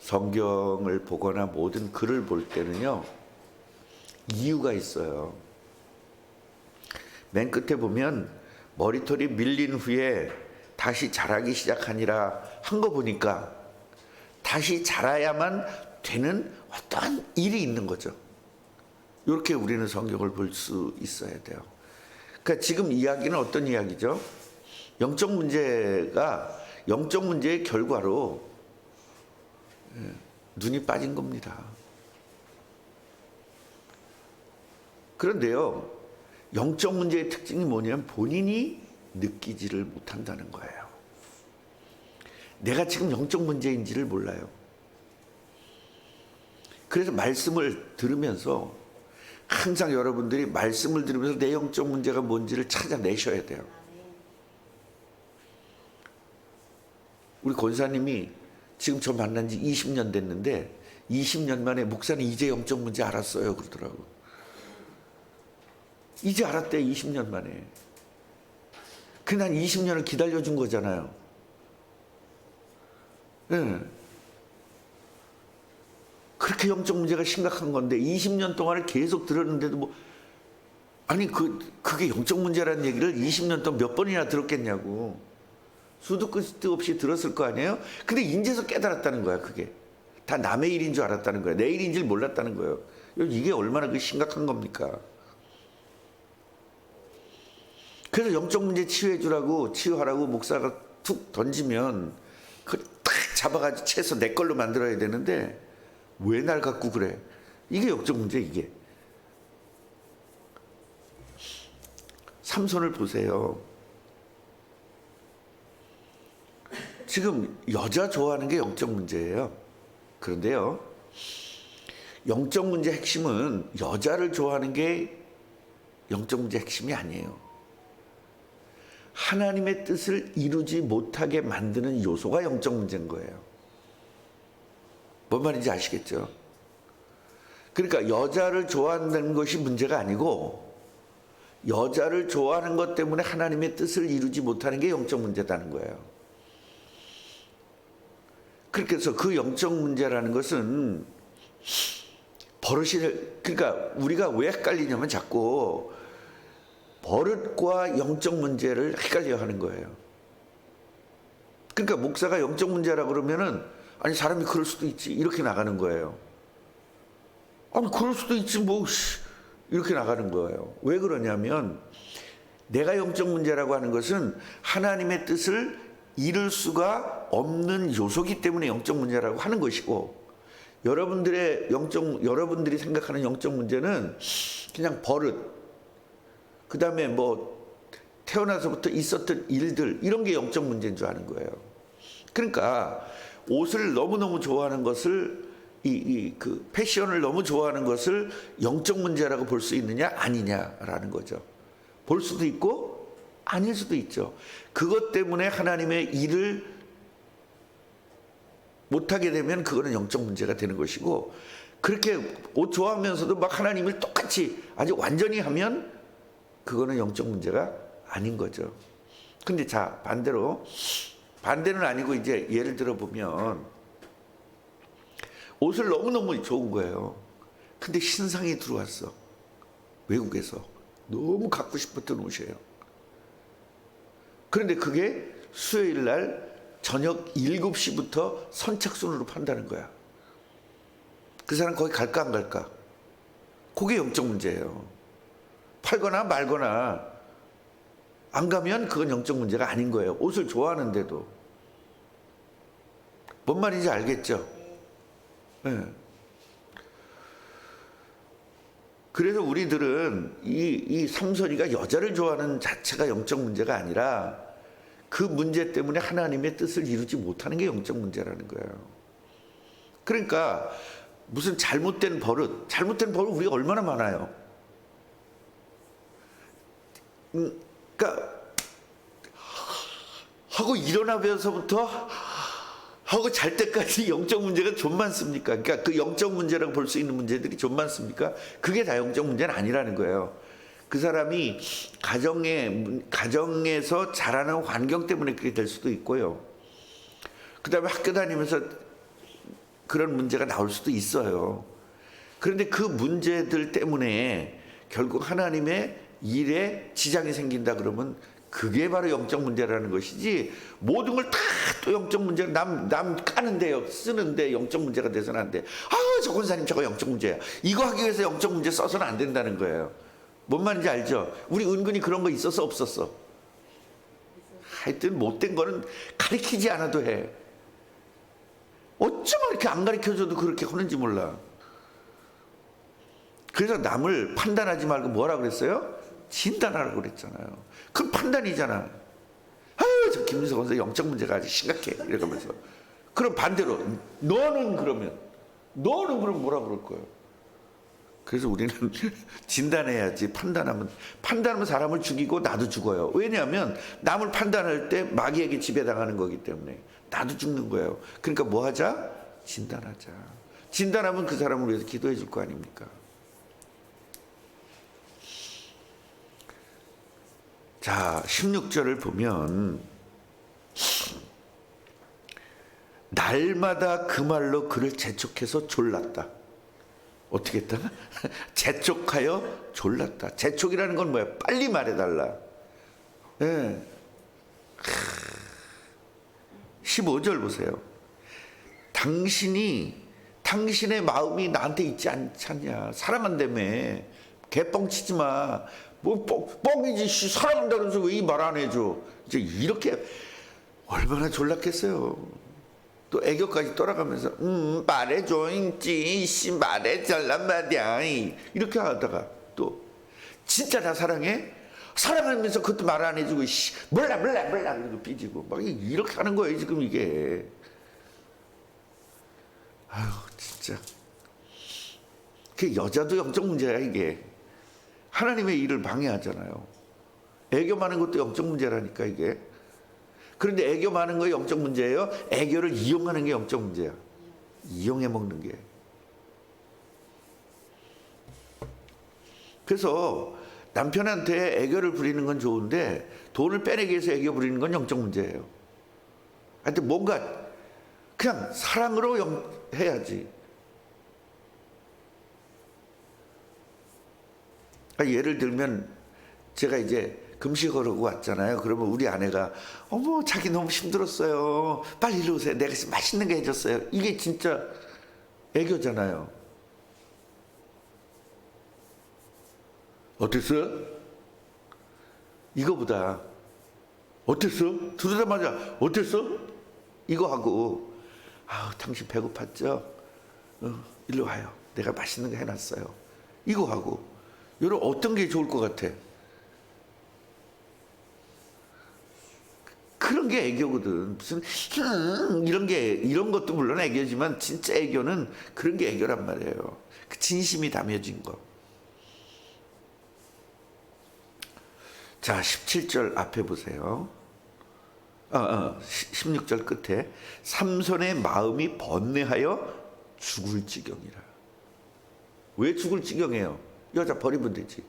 성경을 보거나 모든 글을 볼 때는요, 이유가 있어요. 맨 끝에 보면 머리털이 밀린 후에 다시 자라기 시작하니라 한 거 보니까 다시 자라야만 되는 어떠한 일이 있는 거죠. 이렇게 우리는 성경을 볼 수 있어야 돼요. 그러니까 지금 이야기는 어떤 이야기죠? 영적 문제의 결과로 눈이 빠진 겁니다. 그런데요, 영적 문제의 특징이 뭐냐면 본인이 느끼지를 못한다는 거예요. 내가 지금 영적 문제인지를 몰라요. 그래서 말씀을 들으면서 항상 여러분들이 말씀을 들으면서 내 영적 문제가 뭔지를 찾아내셔야 돼요. 우리 권사님이 지금 저 만난 지 20년 됐는데 20년 만에 목사님 이제 영적 문제 알았어요 그러더라고. 이제 알았대, 20년 만에. 그 난 20년을 기다려준 거잖아요. 네. 그렇게 영적 문제가 심각한 건데 20년 동안을 계속 들었는데도 뭐, 아니 그게 영적 문제라는 얘기를 20년 동안 몇 번이나 들었겠냐고. 수도 끝도 없이 들었을 거 아니에요? 근데 인제서 깨달았다는 거야. 그게 다 남의 일인 줄 알았다는 거야. 내 일인 줄 몰랐다는 거예요. 이게 얼마나 심각한 겁니까? 그래서 영적 문제 치유하라고 목사가 툭 던지면 그걸 탁 잡아가지고 채서 내 걸로 만들어야 되는데 왜 날 갖고 그래? 이게 영적 문제. 이게 삼손을 보세요. 지금 여자 좋아하는 게 영적 문제예요. 그런데요, 영적 문제 핵심은 여자를 좋아하는 게 영적 문제 핵심이 아니에요. 하나님의 뜻을 이루지 못하게 만드는 요소가 영적 문제인 거예요. 뭔 말인지 아시겠죠? 그러니까 여자를 좋아한다는 것이 문제가 아니고 여자를 좋아하는 것 때문에 하나님의 뜻을 이루지 못하는 게 영적 문제다는 거예요. 그렇게 해서 그 영적 문제라는 것은 그러니까 우리가 왜 헷갈리냐면 자꾸 버릇과 영적 문제를 헷갈려 하는 거예요. 그러니까 목사가 영적 문제라 그러면은 아니 사람이 그럴 수도 있지 이렇게 나가는 거예요. 아니 그럴 수도 있지 뭐 이렇게 나가는 거예요. 왜 그러냐면 내가 영적 문제라고 하는 것은 하나님의 뜻을 이룰 수가 없는 요소기 때문에 영적 문제라고 하는 것이고, 여러분들이 생각하는 영적 문제는 그냥 버릇, 그 다음에 뭐 태어나서부터 있었던 일들, 이런 게 영적 문제인 줄 아는 거예요. 그러니까 옷을 너무너무 좋아하는 것을 그 패션을 너무 좋아하는 것을 영적 문제라고 볼 수 있느냐 아니냐라는 거죠. 볼 수도 있고 아닐 수도 있죠. 그것 때문에 하나님의 일을 못하게 되면 그거는 영적 문제가 되는 것이고, 그렇게 옷 좋아하면서도 막 하나님을 똑같이 아주 완전히 하면 그거는 영적 문제가 아닌 거죠. 근데 자, 반대는 아니고 이제 예를 들어 보면 옷을 너무너무 좋은 거예요. 근데 신상이 들어왔어. 외국에서. 너무 갖고 싶었던 옷이에요. 그런데 그게 수요일 날 저녁 7시부터 선착순으로 판다는 거야. 그 사람 거기 갈까 안 갈까? 그게 영적 문제예요. 팔거나 말거나 안 가면 그건 영적 문제가 아닌 거예요. 옷을 좋아하는데도. 뭔 말인지 알겠죠? 네. 그래서 우리들은 이 삼손이가 여자를 좋아하는 자체가 영적 문제가 아니라 그 문제 때문에 하나님의 뜻을 이루지 못하는 게 영적 문제라는 거예요. 그러니까 무슨 잘못된 버릇 우리가 얼마나 많아요. 그러니까 하고 일어나면서부터 하고 잘 때까지 영적 문제가 좀 많습니까? 그러니까 그 영적 문제라고 볼 수 있는 문제들이 좀 많습니까? 그게 다 영적 문제는 아니라는 거예요. 그 사람이 가정에서 자라는 환경 때문에 그렇게 될 수도 있고요. 그 다음에 학교 다니면서 그런 문제가 나올 수도 있어요. 그런데 그 문제들 때문에 결국 하나님의 일에 지장이 생긴다 그러면 그게 바로 영적 문제라는 것이지, 모든 걸 다 또 영적 문제, 남 까는데 쓰는데 영적 문제가 돼서는 안 돼. 저 권사님 저거 영적 문제야. 이거 하기 위해서 영적 문제 써서는 안 된다는 거예요. 뭔 말인지 알죠? 우리 은근히 그런 거 있었어 없었어? 하여튼 못된 거는 가르치지 않아도 해. 어쩌면 이렇게 안 가르쳐줘도 그렇게 하는지 몰라. 그래서 남을 판단하지 말고 뭐라 그랬어요? 진단하라고 그랬잖아요. 그건 판단이잖아. 저 김윤석 원사 영적 문제가 아주 심각해 이러면서. 그럼 반대로 너는 그럼 뭐라 그럴 거예요? 그래서 우리는 진단해야지. 판단하면 사람을 죽이고 나도 죽어요. 왜냐하면 남을 판단할 때 마귀에게 지배당하는 거기 때문에 나도 죽는 거예요. 그러니까 뭐 하자? 진단하자. 진단하면 그 사람을 위해서 기도해 줄 거 아닙니까? 자, 16절을 보면 날마다 그 말로 그를 재촉해서 졸랐다. 어떻게 했다? 재촉하여 졸랐다. 재촉이라는 건 뭐야? 빨리 말해달라. 예. 15절 보세요. 당신의 마음이 나한테 있지 않냐. 사랑한다며. 개뻥치지 마. 뭐 뻥이지. 사랑한다면서 왜 이 말 안 해줘. 이제 이렇게 얼마나 졸랐겠어요. 또 애교까지 돌아가면서 말해줘 인지 말해달란 말이야 이렇게 하다가 또 진짜 나 사랑해? 사랑하면서 그것도 말 안 해주고 몰라 그리고 삐지고 막 이렇게 하는 거예요 지금 이게. 아유 진짜 그 여자도 영적 문제야 이게. 하나님의 일을 방해하잖아요. 애교 많은 것도 영적 문제라니까 이게. 그런데 애교 많은 거 영적 문제예요? 애교를 이용하는 게 영적 문제야. 이용해 먹는 게. 그래서 남편한테 애교를 부리는 건 좋은데 돈을 빼내기 위해서 애교 부리는 건 영적 문제예요. 하여튼 뭔가 그냥 사랑으로 해야지. 예를 들면 제가 이제 금식하려고 왔잖아요. 그러면 우리 아내가 어머 자기 너무 힘들었어요. 빨리 이리 오세요. 내가 맛있는 거 해줬어요. 이게 진짜 애교잖아요. 어땠어? 이거보다 어땠어? 들으자마자 어땠어? 이거 하고 당신 배고팠죠? 일로 와요. 내가 맛있는 거 해놨어요. 이거 하고 여러분 어떤 게 좋을 것 같아? 그런 게 애교거든. 무슨 이런 것도 물론 애교지만 진짜 애교는 그런 게 애교란 말이에요. 그 진심이 담겨진 거. 자, 17절 앞에 보세요. 16절 끝에 삼손의 마음이 번뇌하여 죽을 지경이라. 왜 죽을 지경이에요? 여자 버리면 되지.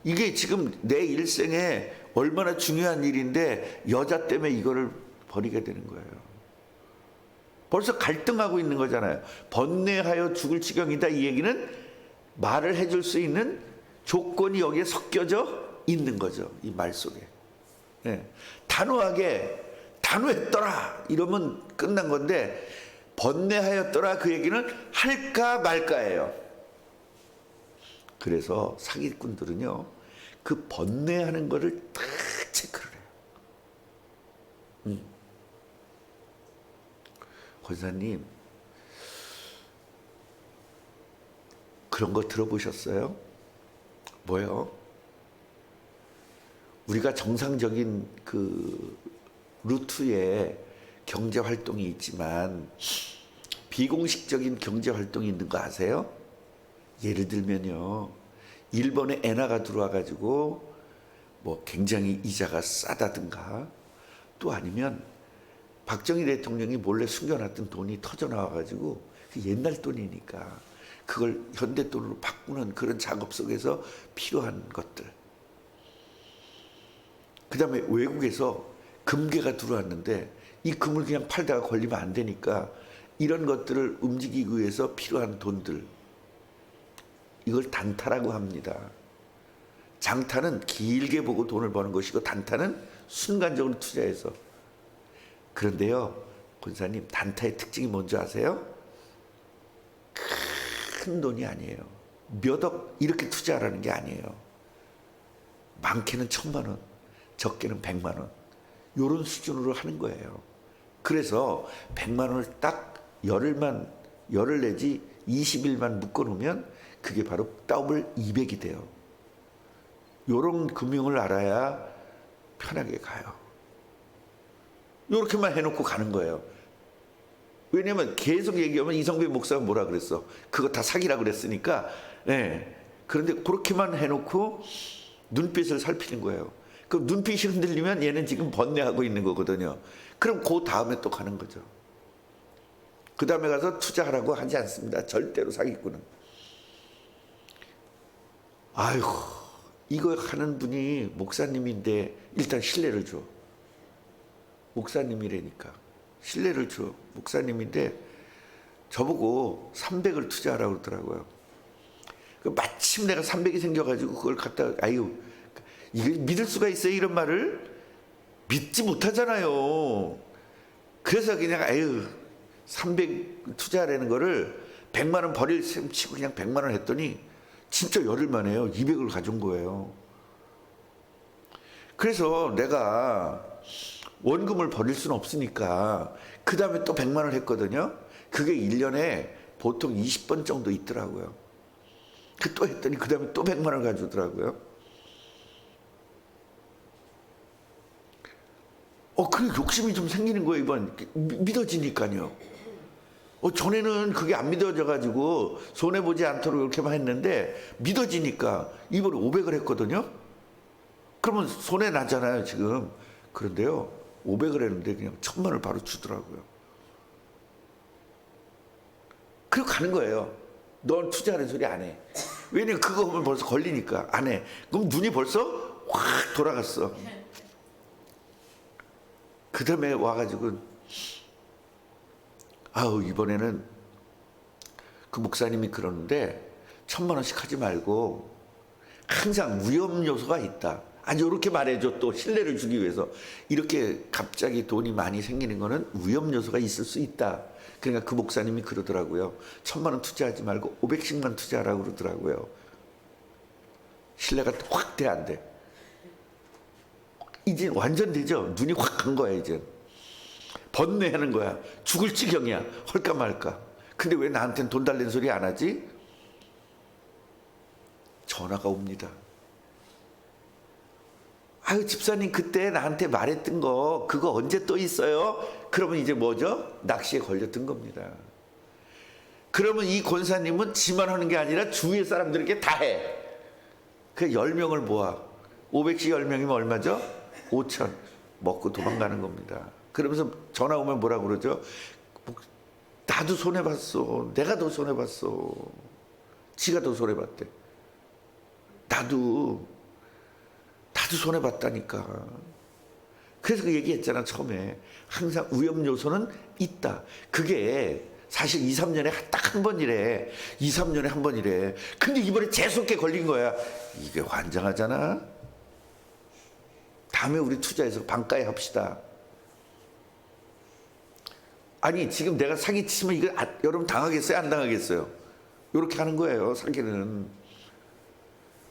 이게 지금 내 일생에 얼마나 중요한 일인데 여자 때문에 이거를 버리게 되는 거예요. 벌써 갈등하고 있는 거잖아요. 번뇌하여 죽을 지경이다. 이 얘기는 말을 해줄 수 있는 조건이 여기에 섞여져 있는 거죠. 이 말 속에. 네. 단호했더라 이러면 끝난 건데 번뇌하였더라 그 얘기는 할까 말까예요. 그래서 사기꾼들은요 그 번뇌하는 거를 딱 체크를 해요. 권사님 그런 거 들어보셨어요? 뭐요? 우리가 정상적인 그 루트에 경제 활동이 있지만 비공식적인 경제 활동이 있는 거 아세요? 예를 들면요, 일본에 엔화가 들어와 가지고 뭐 굉장히 이자가 싸다든가, 또 아니면 박정희 대통령이 몰래 숨겨놨던 돈이 터져 나와 가지고 그 옛날 돈이니까 그걸 현대 돈으로 바꾸는 그런 작업 속에서 필요한 것들. 그 다음에 외국에서 금괴가 들어왔는데 이 금을 그냥 팔다가 걸리면 안 되니까 이런 것들을 움직이기 위해서 필요한 돈들, 이걸 단타라고 합니다. 장타는 길게 보고 돈을 버는 것이고 단타는 순간적으로 투자해서. 그런데요, 권사님, 단타의 특징이 뭔지 아세요? 큰 돈이 아니에요. 몇 억 이렇게 투자하라는 게 아니에요. 많게는 1,000만 원, 적게는 100만 원, 이런 수준으로 하는 거예요. 그래서 100만 원을 딱 열흘 내지 20일만 묶어놓으면 그게 바로 더블 200이 돼요. 이런 금융을 알아야 편하게 가요. 이렇게만 해놓고 가는 거예요. 왜냐면 계속 얘기하면 이성배 목사가 뭐라 그랬어? 그거 다 사기라 그랬으니까. 네. 그런데 그렇게만 해놓고 눈빛을 살피는 거예요. 그 눈빛이 흔들리면 얘는 지금 번뇌하고 있는 거거든요. 그럼 그 다음에 또 가는 거죠. 그 다음에 가서 투자하라고 하지 않습니다. 절대로 사기꾼은. 아이고, 이거 하는 분이 목사님인데 일단 신뢰를 줘. 목사님이라니까. 신뢰를 줘. 목사님인데 저보고 300을 투자하라고 그러더라고요. 마침 내가 300이 생겨가지고 그걸 갖다, 아유, 이게 믿을 수가 있어요? 이런 말을? 믿지 못하잖아요. 그래서 그냥, 아유, 300 투자하라는 거를 100만 원 버릴 셈 치고 그냥 100만 원 했더니 진짜 열흘 만에요. 200을 가져온 거예요. 그래서 내가 원금을 버릴 수는 없으니까 그 다음에 또 100만 원을 했거든요. 그게 1년에 보통 20번 정도 있더라고요. 그 또 했더니 그 다음에 또 100만 원을 가져오더라고요. 그래 욕심이 좀 생기는 거예요. 이번 믿어지니까요. 전에는 그게 안 믿어져가지고 손해보지 않도록 이렇게만 했는데 믿어지니까 이번에 500을 했거든요. 그러면 손해 나잖아요 지금. 그런데요 500을 했는데 그냥 1,000만 원을 바로 주더라고요. 그리고 가는 거예요. 넌 투자하는 소리 안 해. 왜냐면 그거 보면 벌써 걸리니까 안 해. 그럼 눈이 벌써 확 돌아갔어. 그 다음에 와가지고 아우 이번에는 그 목사님이 그러는데 1,000만 원씩 하지 말고 항상 위험 요소가 있다. 아니 이렇게 말해줘. 또 신뢰를 주기 위해서. 이렇게 갑자기 돈이 많이 생기는 거는 위험 요소가 있을 수 있다. 그러니까 그 목사님이 그러더라고요. 1,000만 원 투자하지 말고 500씩만 투자하라고 그러더라고요. 신뢰가 확 돼 안 돼? 이제 완전 되죠. 눈이 확 간 거야 이제. 번뇌하는 거야. 죽을 지경이야. 헐까 말까. 근데 왜 나한테는 돈 달라는 소리 안 하지? 전화가 옵니다. 아유 집사님 그때 나한테 말했던 거 그거 언제 또 있어요? 그러면 이제 뭐죠? 낚시에 걸렸던 겁니다. 그러면 이 권사님은 지만 하는 게 아니라 주위의 사람들에게 다 해. 그 10명을 모아. 500씩 10명이면 얼마죠? 5천. 먹고 도망가는 겁니다. 그러면서 전화 오면 뭐라 그러죠? 나도 손해봤어. 내가 더 손해봤어. 지가 더 손해봤대. 나도 손해봤다니까. 그래서 그 얘기했잖아 처음에. 항상 위험 요소는 있다. 그게 사실 2, 3년에 딱 한 번이래. 2, 3년에 한 번이래. 근데 이번에 재수없게 걸린 거야. 이게 환장하잖아. 다음에 우리 투자해서 반가에 합시다. 아니 지금 내가 사기 치면 이거 여러분 당하겠어요? 안 당하겠어요? 이렇게 하는 거예요. 사기는.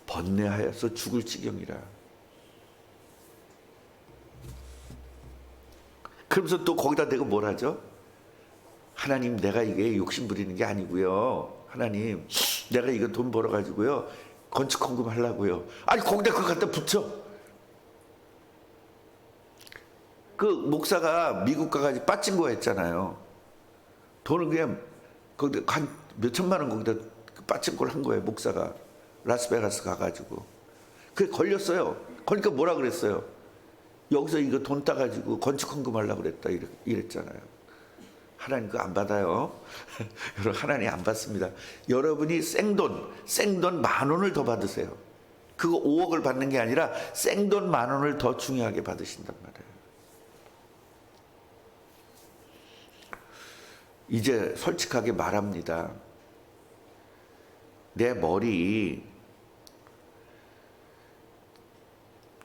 번뇌하여서 죽을 지경이라. 그러면서 또 거기다 대고 뭘 하죠? 하나님 내가 이게 욕심 부리는 게 아니고요. 하나님 내가 이거 돈 벌어가지고요. 건축 헌금 하려고요. 아니 거기다 그거 갖다 붙여. 그 목사가 미국 가가지고 빠진거 했잖아요. 돈을 그냥 거기다 한 몇천만 원 거기다 빠진걸 한 거예요. 목사가 라스베가스 가가지고. 그게 걸렸어요. 그러니까 뭐라 그랬어요? 여기서 이거 돈 따가지고 건축 헌금 하려고 그랬다 이랬잖아요. 하나님 그거 안 받아요. 여러분 하나님 안 받습니다. 여러분이 생돈 10,000원을 더 받으세요. 그거 5억을 받는 게 아니라 생돈 10,000원을 더 중요하게 받으신단 말이에요. 이제 솔직하게 말합니다. 내 머리,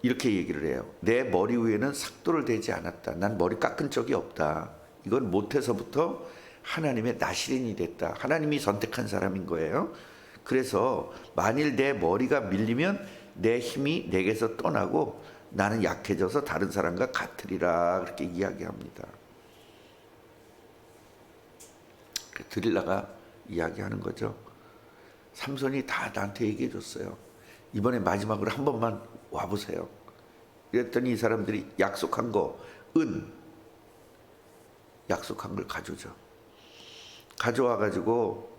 이렇게 얘기를 해요. 내 머리 위에는 삭도를 대지 않았다. 난 머리 깎은 적이 없다. 이건 못해서부터 하나님의 나시린이 됐다. 하나님이 선택한 사람인 거예요. 그래서 만일 내 머리가 밀리면 내 힘이 내게서 떠나고 나는 약해져서 다른 사람과 같으리라. 그렇게 이야기합니다. 드릴라가 이야기하는 거죠. 삼손이 다 나한테 얘기해 줬어요. 이번에 마지막으로 한 번만 와보세요. 이랬더니 이 사람들이 약속한 거, 약속한 걸 가져오죠. 가져와가지고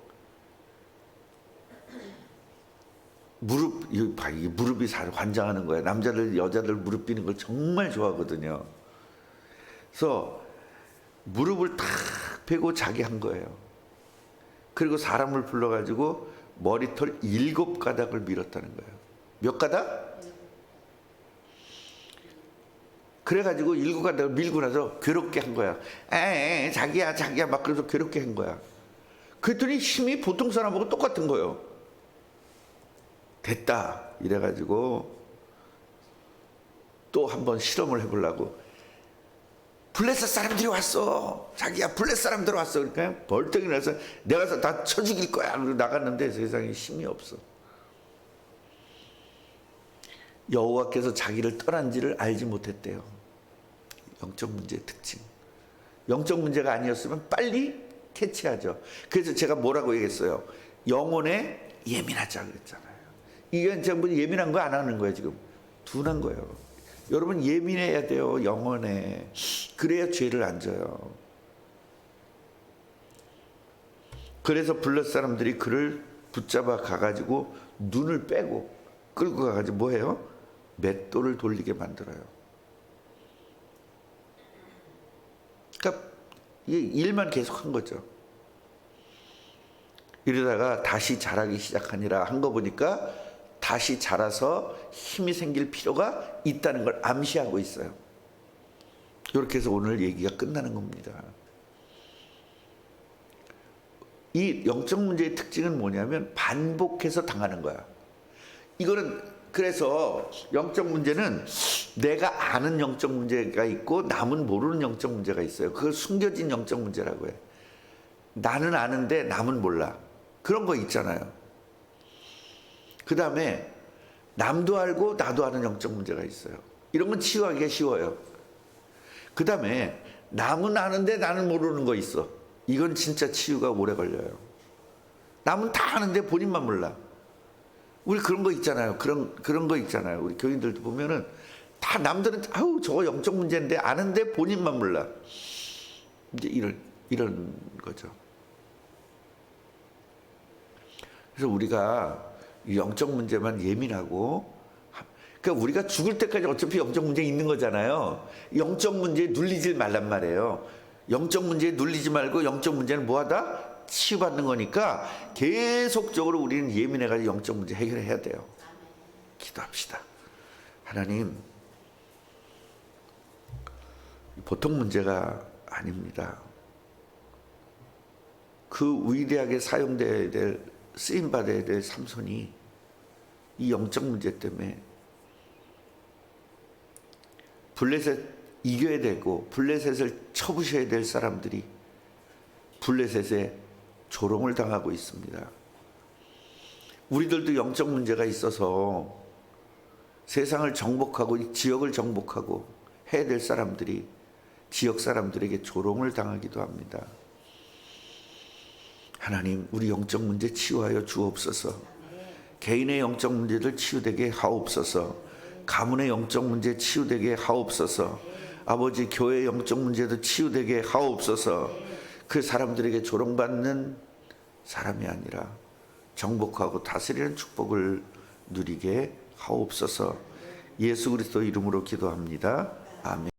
이 무릎이 환장하는 거예요. 남자들 여자들 무릎 비는 걸 정말 좋아하거든요. 그래서 무릎을 탁 베고 자기 한 거예요. 그리고 사람을 불러가지고 머리털 7가닥을 밀었다는 거예요. 몇 가닥? 그래가지고 7가닥을 밀고 나서 괴롭게 한 거야. 자기야 막 그래서 괴롭게 한 거야. 그랬더니 힘이 보통 사람하고 똑같은 거예요. 됐다 이래가지고 또 한번 실험을 해보려고, 블레셋 사람들이 왔어. 자기야 블레셋 사람들 왔어. 그러니까 벌떡 일어나서 내가 가서 다 쳐 죽일 거야. 그리고 나갔는데 세상에 힘이 없어. 여호와께서 자기를 떠난지를 알지 못했대요. 영적 문제의 특징. 영적 문제가 아니었으면 빨리 캐치하죠. 그래서 제가 뭐라고 얘기했어요? 영혼에 예민하자 그랬잖아요. 이게 전부 예민한 거 안 하는 거예요. 지금 둔한 거예요. 여러분 예민해야 돼요. 영혼에. 그래야 죄를 안 져요. 그래서 블레셋 사람들이 그를 붙잡아 가가지고 눈을 빼고 끌고 가가지고 뭐해요? 맷돌을 돌리게 만들어요. 그러니까 이 일만 계속한 거죠. 이러다가 다시 자라기 시작하니라 한 거 보니까 다시 자라서 힘이 생길 필요가 있다는 걸 암시하고 있어요. 이렇게 해서 오늘 얘기가 끝나는 겁니다. 이 영적 문제의 특징은 뭐냐면 반복해서 당하는 거야. 이거는 그래서 영적 문제는 내가 아는 영적 문제가 있고 남은 모르는 영적 문제가 있어요. 그걸 숨겨진 영적 문제라고 해. 나는 아는데 남은 몰라. 그런 거 있잖아요. 그 다음에 남도 알고 나도 아는 영적 문제가 있어요. 이런 건 치유하기가 쉬워요. 그 다음에 남은 아는데 나는 모르는 거 있어. 이건 진짜 치유가 오래 걸려요. 남은 다 아는데 본인만 몰라. 우리 그런 거 있잖아요. 그런 거 있잖아요. 우리 교인들도 보면은 다 남들은 아우 저거 영적 문제인데 아는데 본인만 몰라. 이제 이런 거죠. 그래서 우리가 영적 문제만 예민하고, 그러니까 우리가 죽을 때까지 어차피 영적 문제 있는 거잖아요. 영적 문제에 눌리질 말란 말이에요. 영적 문제에 눌리지 말고 영적 문제는 뭐하다? 치유받는 거니까 계속적으로 우리는 예민해가지고 영적 문제 해결해야 돼요. 기도합시다. 하나님, 보통 문제가 아닙니다. 그 위대하게 사용되어야 될, 쓰임받아야 될 삼손이 이 영적 문제 때문에 블레셋 이겨야 되고 블레셋을 쳐부셔야 될 사람들이 블레셋에 조롱을 당하고 있습니다. 우리들도 영적 문제가 있어서 세상을 정복하고 지역을 정복하고 해야 될 사람들이 지역 사람들에게 조롱을 당하기도 합니다. 하나님, 우리 영적 문제 치유하여 주옵소서. 개인의 영적 문제들 치유되게 하옵소서. 가문의 영적 문제 치유되게 하옵소서. 아버지, 교회의 영적 문제도 치유되게 하옵소서. 그 사람들에게 조롱받는 사람이 아니라 정복하고 다스리는 축복을 누리게 하옵소서. 예수 그리스도 이름으로 기도합니다. 아멘.